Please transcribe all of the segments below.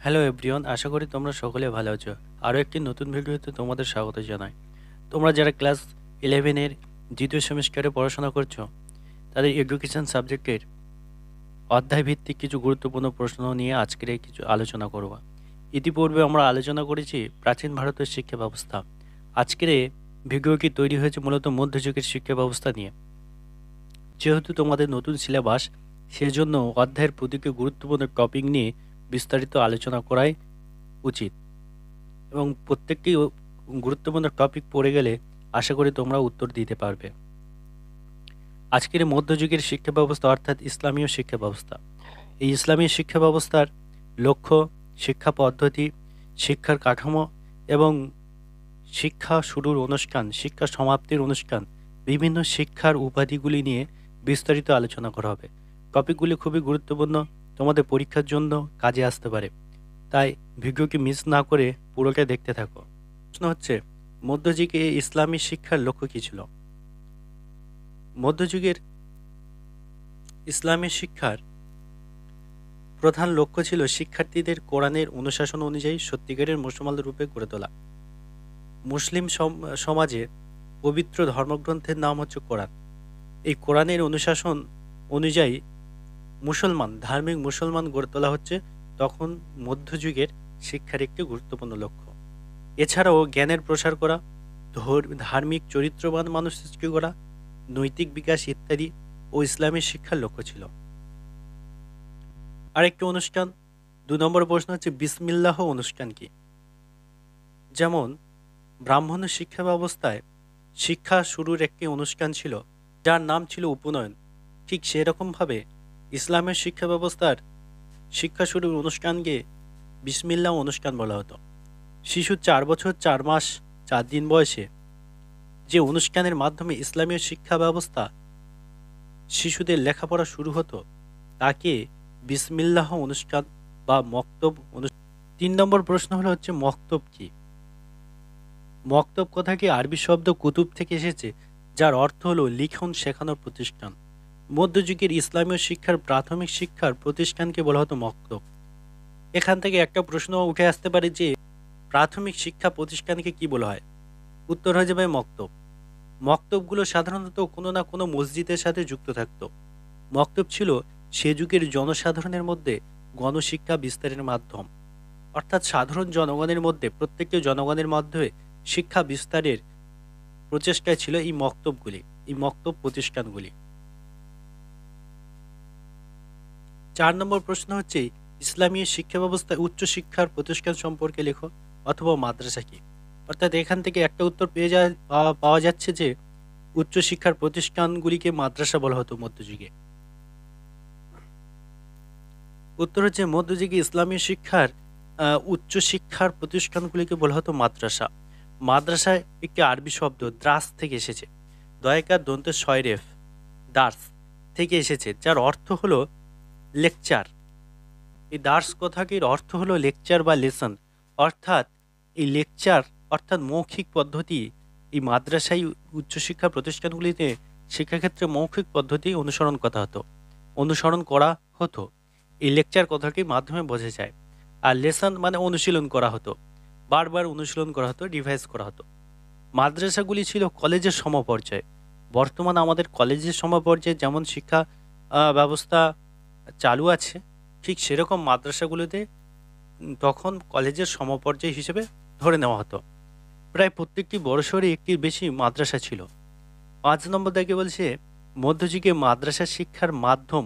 Hello everyone, আশা করি তোমরা সকলে ভালো আছো। আরও একটি নতুন ভিডিওতে তোমাদের স্বাগত জানাই। তোমরা যারা ক্লাস 11-এর দ্বিতীয় সেমিস্টারে পড়াশোনা করছো, তাদের এডুকেশন সাবজেক্টের অধ্যায়ভিত্তিক কিছু গুরুত্বপূর্ণ প্রশ্ন নিয়ে আজকের এই কিছু আলোচনা করব। ইতিপূর্বে আমরা আলোচনা করেছি প্রাচীন ভারতের শিক্ষা ব্যবস্থা। আজকের এই ভিডিওটি তৈরি হয়েছে মূলত মধ্যযুগের শিক্ষা ব্যবস্থা নিয়ে। যেহেতু তোমাদের নতুন সিলেবাস, সেজন্য অধ্যায়ের প্রতিটি গুরুত্বপূর্ণ টপিক নিয়ে বিস্তারিত আলোচনা করাই উচিত এবং প্রত্যেকটি গুরুত্বপূর্ণ টপিক পড়ে গেলে আশা করি তোমরা উত্তর দিতে পারবে। আজকের মধ্যযুগের শিক্ষা ব্যবস্থা অর্থাৎ ইসলামীয় শিক্ষা ব্যবস্থা। এই ইসলামী শিক্ষা ব্যবস্থার লক্ষ্য, শিক্ষা পদ্ধতি, শিক্ষার কাঠামো এবং শিক্ষা শুরুর অনুষ্ঠান, শিক্ষা সমাপ্তির অনুষ্ঠান, বিভিন্ন শিক্ষার উপাধিগুলি নিয়ে বিস্তারিত আলোচনা করা হবে। টপিকগুলি খুবই গুরুত্বপূর্ণ, তোমাদের পরীক্ষার জন্য কাজে আসতে পারে, তাই ভিডিওটি মিস না করে পুরোটা দেখতে থাকো। প্রশ্ন হচ্ছে, মধ্যযুগে ইসলামী শিক্ষার লক্ষ্য কী ছিল? মধ্যযুগের ইসলামী শিক্ষার প্রধান লক্ষ্য ছিল শিক্ষার্থীদের কোরআনের অনুশাসন অনুযায়ী সত্যিকারের মুসলমান রূপে গড়ে তোলা। মুসলিম সমাজে পবিত্র ধর্মগ্রন্থের নাম হচ্ছে কোরআন। এই কোরআনের অনুশাসন অনুযায়ী ধার্মিক মুসলমান গড়ে তোলা হচ্ছে তখন মধ্যযুগের শিক্ষার একটি গুরুত্বপূর্ণ লক্ষ্য। এছাড়াও জ্ঞানের প্রসার করা, ধার্মিক চরিত্রবান মানুষ সৃষ্টি করা, নৈতিক বিকাশ ইত্যাদি ও ইসলামী শিক্ষার লক্ষ্য ছিল। আরেকটি অনুষ্ঠান, 2 নম্বর প্রশ্ন হচ্ছে বিসমিল্লাহ অনুষ্ঠান কি? যেমন ব্রাহ্মণ শিক্ষা ব্যবস্থায় শিক্ষা শুরুর একটি অনুষ্ঠান ছিল যার নাম ছিল উপনয়ন, ঠিক সেরকমভাবে ইসলামের শিক্ষা ব্যবস্থার শিক্ষা শুরুর অনুষ্ঠানকে বিসমিল্লাহ অনুষ্ঠান বলা হতো। শিশু 4 বছর 4 মাস 4 দিন বয়সে যে অনুষ্ঠানের মাধ্যমে ইসলামীয় শিক্ষা ব্যবস্থা শিশুদের লেখাপড়া শুরু হতো তাকে বিসমিল্লাহ অনুষ্ঠান বা মক্তব অনুষ্ঠান। 3 নম্বর প্রশ্ন হচ্ছে মক্তব কি? মক্তব কথাটি আরবি শব্দ কুতুব থেকে এসেছে, যার অর্থ হলো লিখন শেখানোর প্রতিষ্ঠান। মধ্যযুগের ইসলামীয় শিক্ষার প্রাথমিক শিক্ষার প্রতিষ্ঠানকে বলা হতো মক্তব। এখান থেকে একটা প্রশ্ন উঠে আসতে পারে যে প্রাথমিক শিক্ষা প্রতিষ্ঠানকে কি বলা হয়? উত্তর হয়ে যাবে মক্তব। মক্তবগুলো সাধারণত কোনো না কোনো মসজিদের সাথে যুক্ত থাকত। মক্তব ছিল সে যুগের জনসাধারণের মধ্যে গণশিক্ষা বিস্তারের মাধ্যম, অর্থাৎ সাধারণ জনগণের মধ্যে, প্রত্যেকটি জনগণের মাধ্যমে শিক্ষা বিস্তারের প্রচেষ্টায় ছিল এই মক্তবগুলি, এই মক্তব প্রতিষ্ঠানগুলি। 4 নম্বর প্রশ্ন হচ্ছে ইসলামী শিক্ষা ব্যবস্থায় উচ্চ শিক্ষার প্রতিষ্ঠান সম্পর্কে লেখো অথবা মাদ্রাসা কি? অর্থাৎ এখান থেকে একটা উত্তর পাওয়া যাচ্ছে যে উচ্চ শিক্ষার প্রতিষ্ঠানগুলিকে মাদ্রাসা বলা হতো মধ্যযুগে। উত্তর হচ্ছে মধ্যযুগে ইসলামী শিক্ষার উচ্চ শিক্ষার প্রতিষ্ঠানগুলিকে বলা হতো মাদ্রাসা। মাদ্রাসা একটি আরবি শব্দ দ্রাস থেকে এসেছে, দয়াকার দন্তে শয়রেফ দার্স থেকে এসেছে, যার অর্থ হলো লেকচার। এই দার্স কথাটির অর্থ হলো লেকচার বা লেসন, অর্থাৎ এই লেকচার অর্থাৎ মৌখিক পদ্ধতি। এই মাদ্রাসায় উচ্চশিক্ষা প্রতিষ্ঠানগুলিতে শিক্ষাক্ষেত্রে মৌখিক পদ্ধতি অনুসরণ করা হতো। এই লেকচার কথাটির মাধ্যমে বোঝা যায়। আর লেসন মানে অনুশীলন করা হতো, বারবার অনুশীলন করা হতো, রিভাইজ করা হতো। মাদ্রাসাগুলি ছিল কলেজের সমপর্যায়ে। বর্তমান আমাদের কলেজের সমপর্যায়ে যেমন শিক্ষা ব্যবস্থা চালু আছে, ঠিক সেরকম মাদ্রাসাগুলোতে তখন কলেজের সমপর্যায় হিসেবে ধরে নেওয়া হতো। প্রায় প্রত্যেকটি বড় শহরে একটির বেশি মাদ্রাসা ছিল। 5 নম্বর দাগে বলছে মধ্যযুগে মাদ্রাসা শিক্ষার মাধ্যম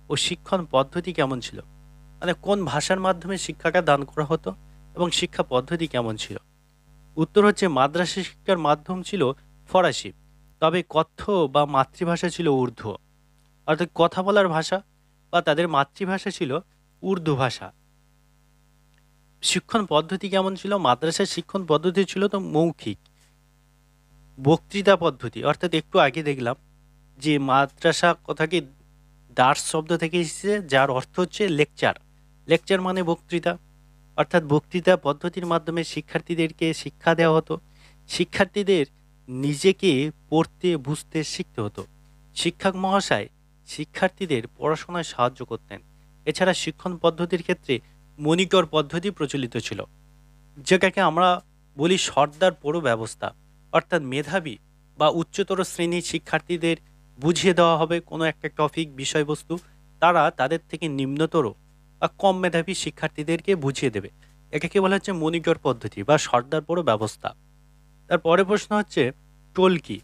ও শিক্ষণ পদ্ধতি কেমন ছিল? মানে কোন ভাষার মাধ্যমে শিক্ষাটা দান করা হতো এবং শিক্ষা পদ্ধতি কেমন ছিল? উত্তর হচ্ছে মাদ্রাসা শিক্ষার মাধ্যম ছিল ফরাসি, তবে কথ্য বা মাতৃভাষা ছিল উর্দু, অর্থাৎ কথা বলার ভাষা বা তাদের মাতৃভাষা ছিল উর্দু ভাষা। শিক্ষণ পদ্ধতি কেমন ছিল? মাদ্রাসার শিক্ষণ পদ্ধতি ছিল তো মৌখিক, বক্তৃতা পদ্ধতি, অর্থাৎ একটু আগে দেখলাম যে মাদ্রাসা কথাটি দার্স শব্দ থেকে এসেছে, যার অর্থ হচ্ছে লেকচার। লেকচার মানে বক্তৃতা, অর্থাৎ বক্তৃতা পদ্ধতির মাধ্যমে শিক্ষার্থীদেরকে শিক্ষা দেওয়া হতো। শিক্ষার্থীদের নিজেকে পড়তে বুঝতে শিখতে হতো। শিক্ষক মহাশয় শিক্ষার্থীদের পড়াশোনায় সাহায্য করতেন। এছাড়া শিক্ষণ পদ্ধতির ক্ষেত্রে মনিকর পদ্ধতি প্রচলিত ছিল, যেটাকে আমরা বলি সর্দার পড়ো ব্যবস্থা। অর্থাৎ মেধাবী বা উচ্চতর শ্রেণীর শিক্ষার্থীদের বুঝিয়ে দেওয়া হবে কোনো একটা টপিক বিষয়বস্তু, তারা তাদের থেকে নিম্নতর বা কম মেধাবী শিক্ষার্থীদেরকে বুঝিয়ে দেবে। এটাকে বলা হচ্ছে মনিকর পদ্ধতি বা সর্দার পড়ো ব্যবস্থা। তারপরে প্রশ্ন হচ্ছে টোল কি?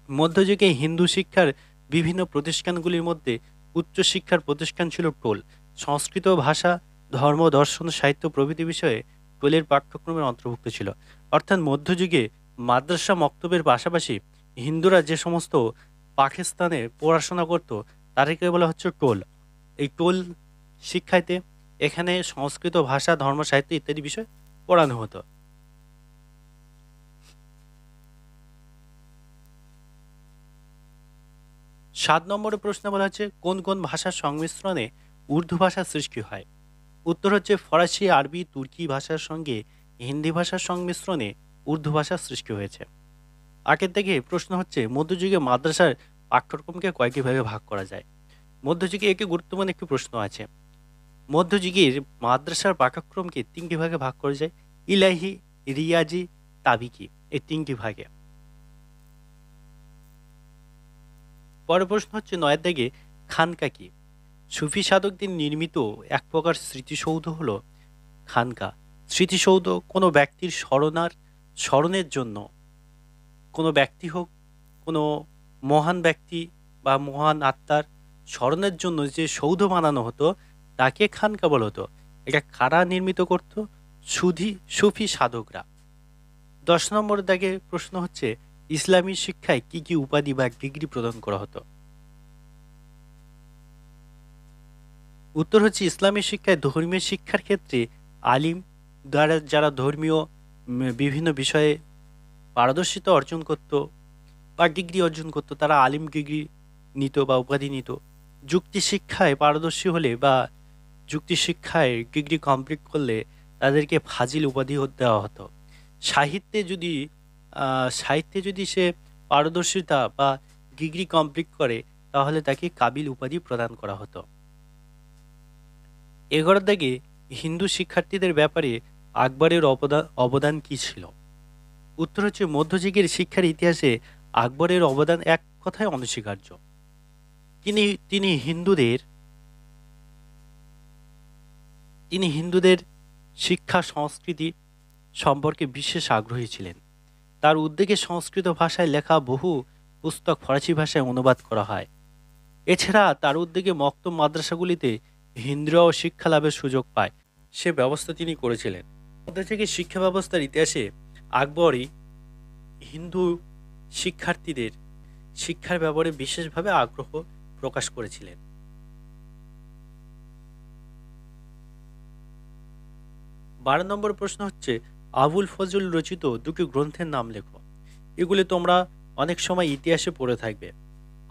মধ্যযুগে হিন্দু শিক্ষার বিভিন্ন প্রতিষ্ঠানগুলির মধ্যে উচ্চশিক্ষার প্রতিষ্ঠান ছিল টোল। সংস্কৃত ভাষা, ধর্ম, দর্শন, সাহিত্য প্রভৃতি বিষয়ে টোলের পাঠ্যক্রমের অন্তর্ভুক্ত ছিল। অর্থাৎ মধ্যযুগে মাদ্রাসা মক্তবের পাশাপাশি হিন্দুরা যে সমস্ত পাকিস্তানে পড়াশোনা করত তাদেরকে বলা হচ্ছে টোল। এই টোল শিক্ষাতে এখানে সংস্কৃত ভাষা, ধর্ম, সাহিত্য ইত্যাদি বিষয় পড়ানো হতো। ৭ নম্বরের প্রশ্নে বলা হচ্ছে কোন কোন ভাষার সংমিশ্রণে উর্দু ভাষার সৃষ্টি হয়? উত্তর হচ্ছে ফরাসি, আরবি, তুর্কি ভাষার সঙ্গে হিন্দি ভাষার সংমিশ্রণে উর্দু ভাষার সৃষ্টি হয়েছে। আগের থেকে প্রশ্ন হচ্ছে মধ্যযুগে মাদ্রাসার পাঠ্যক্রমকে কয়েকটি ভাগে ভাগ করা যায়। মধ্যযুগে একটি গুরুত্বপূর্ণ একটি প্রশ্ন আছে। মধ্যযুগের মাদ্রাসার পাঠ্যক্রমকে ৩টি ভাগে ভাগ করা যায়: ইলাহি, রিয়াজি, তাবিকি, এই ৩টি ভাগে। পরের প্রশ্ন হচ্ছে ৯ দাগে খানকা কি? সুফি সাধকদের নির্মিত এক প্রকার স্মৃতিসৌধ হলো খানকা। স্মৃতিসৌধ কোনো ব্যক্তির স্মরণের জন্য, কোনো ব্যক্তি হোক, কোনো মহান ব্যক্তি বা মহান আত্মার স্মরণের জন্য যে সৌধ বানানো হতো তাকে খানকা বলা হতো। এটা কারা নির্মিত করত? সুফি সাধকরা। ১০ নম্বর দাগে প্রশ্ন হচ্ছে ইসলামী শিক্ষায় কি কি উপাধি বা ডিগ্রি প্রদান করা হতো? উত্তর হচ্ছে ইসলামী শিক্ষায় ধর্মীয় শিক্ষার ক্ষেত্রে আলিম দ্বারা যারা ধর্মীয় বিভিন্ন বিষয়ে পারদর্শিতা অর্জন করত বা ডিগ্রি অর্জন করত তারা আলিম ডিগ্রি নিত বা উপাধি নিত। যুক্তি শিক্ষায় পারদর্শী হলে বা যুক্তি শিক্ষায় ডিগ্রি কমপ্লিট করলে তাদেরকে ফাজিল উপাধি দেওয়া হতো। সাহিত্যে যদি সে পারদর্শিতা বা ডিগ্রি কমপ্লিট করে তাহলে তাকে কাবিল উপাধি প্রদান করা হতো। ১১ দাগে হিন্দু শিক্ষার্থীদের ব্যাপারে আকবরের অবদান কি ছিল? উত্তর হচ্ছে মধ্যযুগের শিক্ষার ইতিহাসে আকবরের অবদান এক কথায় অনস্বীকার্য। তিনি হিন্দুদের শিক্ষা সংস্কৃতি সম্পর্কে বিশেষ আগ্রহী ছিলেন। তার উদ্যোগে সংস্কৃত ভাষায় লেখা বহু পুস্তক ফরাসি ভাষায় অনুবাদ করা হয়। এছাড়া তার উদ্যোগে মক্তব মাদ্রাসাগুলিতে হিন্দুরাও শিক্ষা লাভের সুযোগ পায়, সে ব্যবস্থা তিনি করেছিলেন। মধ্যযুগের শিক্ষা ব্যবস্থার ইতিহাসে আকবরই হিন্দু শিক্ষার্থীদের শিক্ষার ব্যাপারে বিশেষভাবে আগ্রহ প্রকাশ করেছিলেন। ১২ নম্বর প্রশ্ন হচ্ছে আবুল ফজল রচিত দুটি গ্রন্থের নাম লেখো। এগুলি তোমরা অনেক সময় ইতিহাসে পড়ে থাকবে।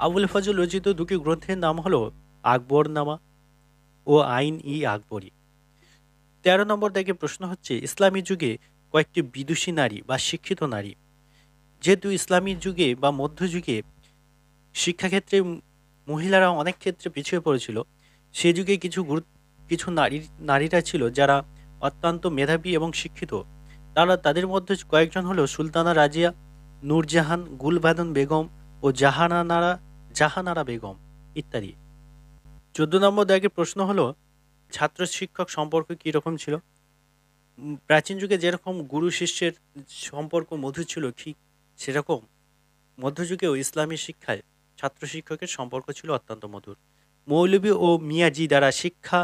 আবুল ফজল রচিত দুটি গ্রন্থের নাম হলো আকবরনামা ও আইন-ই-আকবরী। ১৩ নম্বর দাগে প্রশ্ন হচ্ছে ইসলামী যুগে কয়েকটি বিদুষী নারী বা শিক্ষিত নারী। যেহেতু ইসলামী যুগে বা মধ্যযুগে শিক্ষাক্ষেত্রে মহিলারা অনেক ক্ষেত্রে পিছিয়ে পড়েছিল, সে যুগে কিছু নারীরা ছিল যারা অত্যন্ত মেধাবী এবং শিক্ষিত। তাদের মধ্যে কয়েকজন হলো সুলতানা রাজিয়া, নূরজাহান, গুলবাদন বেগম ও জাহানারা বেগম ইত্যাদি। ১৪ নম্বর দাগের প্রশ্ন হলো ছাত্র শিক্ষক সম্পর্ক কি রকম ছিল? প্রাচীন যুগে যেরকম গুরু শিষ্যের সম্পর্ক মধুর ছিল, ঠিক সেরকম মধ্যযুগেও ইসলামী শিক্ষায় ছাত্র শিক্ষকের সম্পর্ক ছিল অত্যন্ত মধুর। মৌলভী ও মিয়াজি দ্বারা শিক্ষা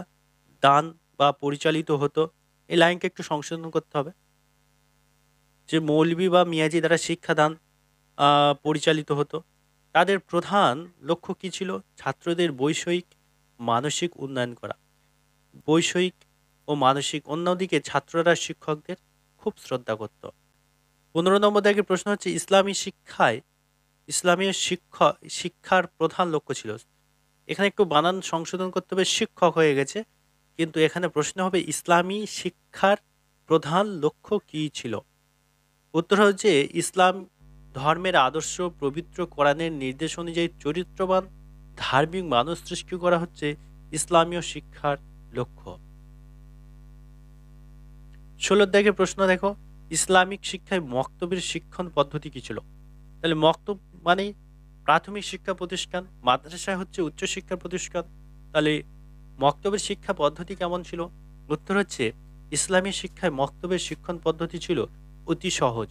দান বা পরিচালিত হতো। এই লাইনকে একটু সংশোধন করতে হবে, যে মৌলভী বা মিয়াজি দ্বারা শিক্ষাদান পরিচালিত হতো। তাদের প্রধান লক্ষ্য কী ছিল? ছাত্রদের বৈষয়িক মানসিক উন্নয়ন করা। বৈষয়িক ও মানসিক। অন্যদিকে ছাত্ররা শিক্ষকদের খুব শ্রদ্ধা করত। ১৫ নম্বর দাগের প্রশ্ন হচ্ছে ইসলামীয় শিক্ষার প্রধান লক্ষ্য ছিল। এখানে একটু বানান সংশোধন করতে হবে, শিক্ষক হয়ে গেছে, কিন্তু এখানে প্রশ্ন হবে ইসলামী শিক্ষার প্রধান লক্ষ্য কী ছিল? উত্তর হচ্ছে ইসলাম ধর্মের আদর্শ পবিত্র কোরআনের নির্দেশ অনুযায়ী চরিত্রবান ধার্মিক মানুষ সৃষ্টি করা হচ্ছে ইসলামীয় শিক্ষার লক্ষ্য। ষোলোর দাগে প্রশ্ন দেখো, ইসলামিক শিক্ষায় মক্তবের শিক্ষণ পদ্ধতি কি ছিল? তাহলে মক্তব মানে প্রাথমিক শিক্ষা প্রতিষ্ঠান, মাদ্রাসা হচ্ছে উচ্চশিক্ষা প্রতিষ্ঠান। তাহলে মক্তবের শিক্ষা পদ্ধতি কেমন ছিল? উত্তর হচ্ছে, ইসলামী শিক্ষায় মক্তবের শিক্ষণ পদ্ধতি ছিল অতি সহজ।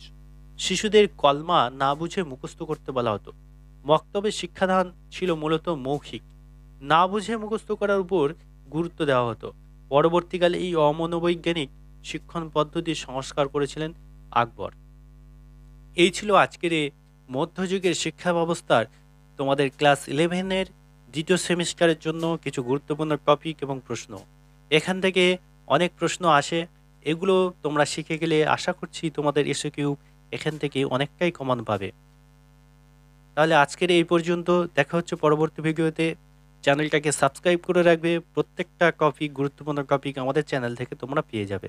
শিশুদের কলমা না বুঝে মুখস্থ করতে বলা হতো। মক্তবের শিক্ষাদান ছিল মূলত মৌখিক, না বুঝে মুখস্থ করার উপর গুরুত্ব দেওয়া হতো। পরবর্তীকালে এই অমনোবৈজ্ঞানিক শিক্ষণ পদ্ধতির সংস্কার করেছিলেন আকবর। এই ছিল আজকের এই মধ্যযুগের শিক্ষা ব্যবস্থার তোমাদের ক্লাস 11-এর দ্বিতীয় সেমিস্টারের জন্য কিছু গুরুত্বপূর্ণ টপিক এবং প্রশ্ন। এখান থেকে অনেক প্রশ্ন আসে, এগুলো তোমরা শিখে গেলে আশা করছি তোমাদের এসকিউ এখান থেকে অনেকটাই কমন পাবে। তাহলে আজকের এই পর্যন্ত, দেখা হচ্ছে পরবর্তী ভিডিওতে। চ্যানেলটাকে সাবস্ক্রাইব করে রাখবে, প্রত্যেকটা টপিক, গুরুত্বপূর্ণ টপিক আমাদের চ্যানেল থেকে তোমরা পেয়ে যাবে।